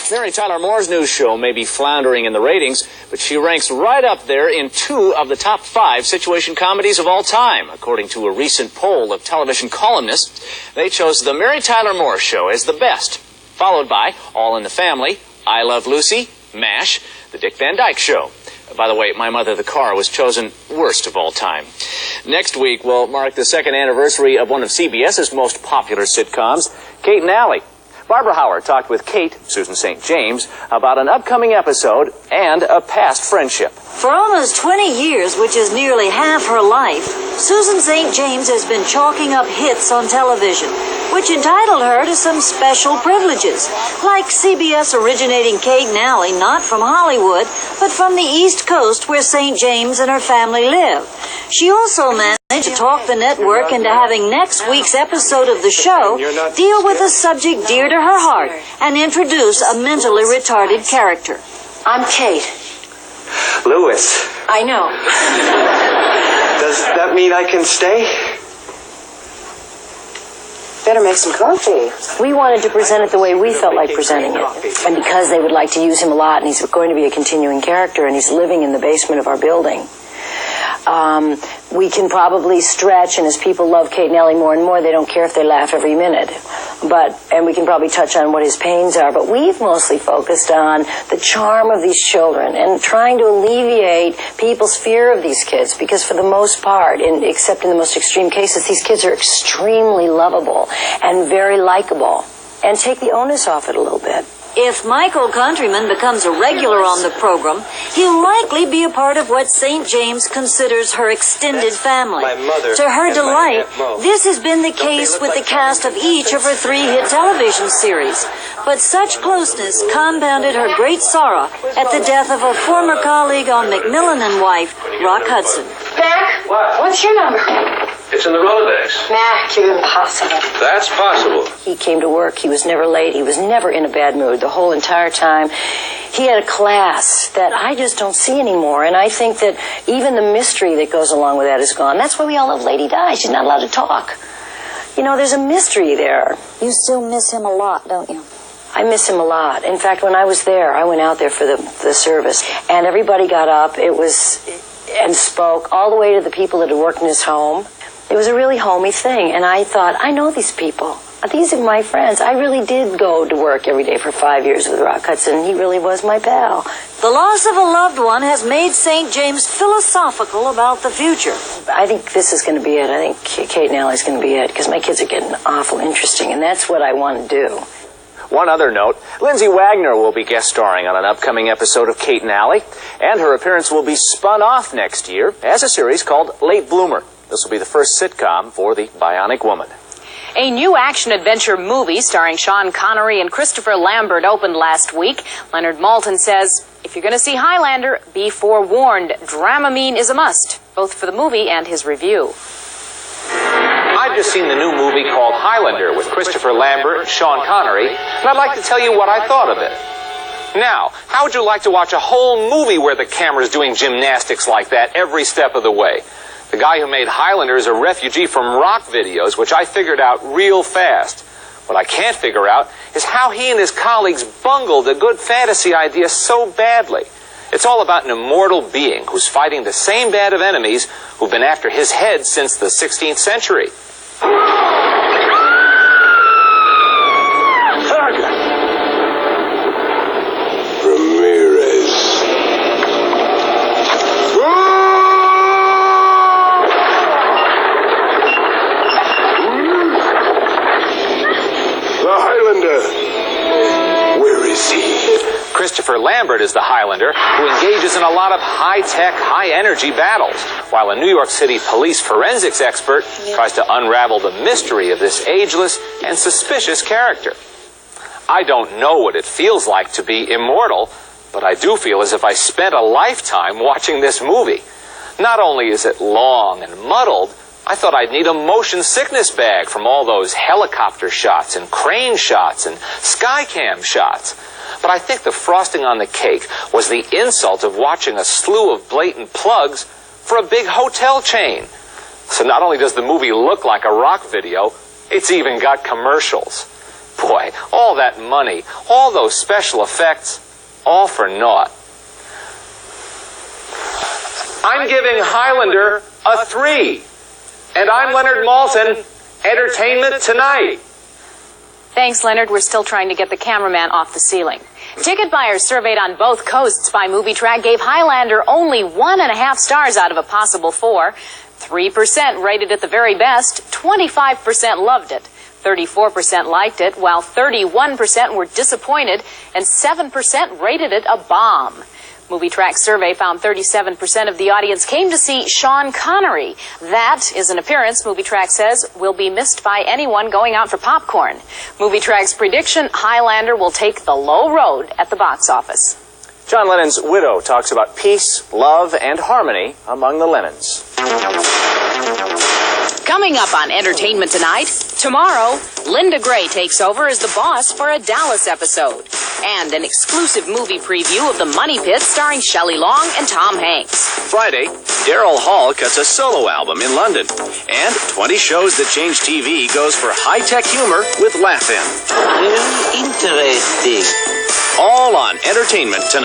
Mary Tyler Moore's new show may be floundering in the ratings, but she ranks right up there in 2 of the top 5 situation comedies of all time. According to a recent poll of television columnists, they chose The Mary Tyler Moore Show as the best, followed by All in the Family, I Love Lucy, MASH, The Dick Van Dyke Show. By the way, My Mother the Car was chosen worst of all time. Next week will mark the 2nd anniversary of one of CBS's most popular sitcoms, Kate and Allie. Barbara Howard talked with Kate, Susan St. James, about an upcoming episode and a past friendship. For almost 20 years, which is nearly half her life, Susan St. James has been chalking up hits on television, which entitled her to some special privileges, like CBS originating Kate and Allie not from Hollywood, but from the East Coast where St. James and her family live. She also managed to talk the network into having next week's episode of the show deal with a subject dear to her heart and introduce a mentally retarded character. I'm Kate. Louis. I know. Does that mean I can stay? Better make some coffee. We wanted to present it the way we felt like presenting it. And because they would like to use him a lot, and he's going to be a continuing character, and he's living in the basement of our building, we can probably stretch, and as people love Kate and Ellie more and more, they don't care if they laugh every minute. And we can probably touch on what his pains are, but we've mostly focused on the charm of these children and trying to alleviate people's fear of these kids, because for the most part, except in the most extreme cases, these kids are extremely lovable and very likable, and take the onus off it a little bit. If Michael Countryman becomes a regular on the program, he'll likely be a part of what St. James considers her extended family. To her delight, this has been the case with the cast of each of her 3 hit television series. But such closeness compounded her great sorrow at the death of her former colleague on Macmillan and Wife, Rock Hudson. Mac, what? What's your number? It's in the Rolodex. Mac, you're impossible. That's possible. He came to work. He was never late. He was never in a bad mood the whole entire time. He had a class that I just don't see anymore. And I think that even the mystery that goes along with that is gone. That's why we all love Lady Di. She's not allowed to talk. You know, there's a mystery there. You still miss him a lot, don't you? I miss him a lot. In fact, when I was there, I went out there for the service, and everybody got up. And spoke all the way to the people that had worked in his home. It was a really homey thing, and I thought, I know these people. These are my friends. I really did go to work every day for 5 years with Rock Hudson, and he really was my pal. The loss of a loved one has made St. James philosophical about the future. I think this is going to be it. I think Kate and Allie's going to be it, because my kids are getting awful interesting, and that's what I want to do. One other note, Lindsay Wagner will be guest starring on an upcoming episode of Kate and Allie, and her appearance will be spun off next year as a series called Late Bloomer. This will be the first sitcom for the Bionic Woman. A new action-adventure movie starring Sean Connery and Christopher Lambert opened last week. Leonard Maltin says, if you're going to see Highlander, be forewarned. Dramamine is a must, both for the movie and his review. I've just seen the new movie called Highlander with Christopher Lambert and Sean Connery, and I'd like to tell you what I thought of it. Now, how would you like to watch a whole movie where the camera's doing gymnastics like that every step of the way? The guy who made Highlander is a refugee from rock videos, which I figured out real fast. What I can't figure out is how he and his colleagues bungled a good fantasy idea so badly. It's all about an immortal being who's fighting the same band of enemies who've been after his head since the 16th century. Christopher Lambert is the Highlander who engages in a lot of high-tech, high-energy battles, while a New York City police forensics expert tries to unravel the mystery of this ageless and suspicious character. I don't know what it feels like to be immortal, but I do feel as if I spent a lifetime watching this movie. Not only is it long and muddled, I thought I'd need a motion sickness bag from all those helicopter shots and crane shots and skycam shots. But I think the frosting on the cake was the insult of watching a slew of blatant plugs for a big hotel chain. So not only does the movie look like a rock video, it's even got commercials. Boy, all that money, all those special effects, all for naught. I'm giving Highlander a 3. And I'm Leonard Maltin. Entertainment Tonight. Thanks, Leonard. We're still trying to get the cameraman off the ceiling. Ticket buyers surveyed on both coasts by MovieTrack gave Highlander only 1.5 stars out of a possible 4. 3% rated it the very best, 25% loved it, 34% liked it, while 31% were disappointed, and 7% rated it a bomb. MovieTrack's survey found 37% of the audience came to see Sean Connery. That is an appearance, MovieTrack says, will be missed by anyone going out for popcorn. MovieTrack's prediction, Highlander will take the low road at the box office. John Lennon's widow talks about peace, love, and harmony among the Lennons. Coming up on Entertainment Tonight, tomorrow, Linda Gray takes over as the boss for a Dallas episode. And an exclusive movie preview of The Money Pit starring Shelley Long and Tom Hanks. Friday, Daryl Hall cuts a solo album in London. And 20 Shows That Change TV goes for high-tech humor with Laugh-In. Very interesting. All on Entertainment Tonight.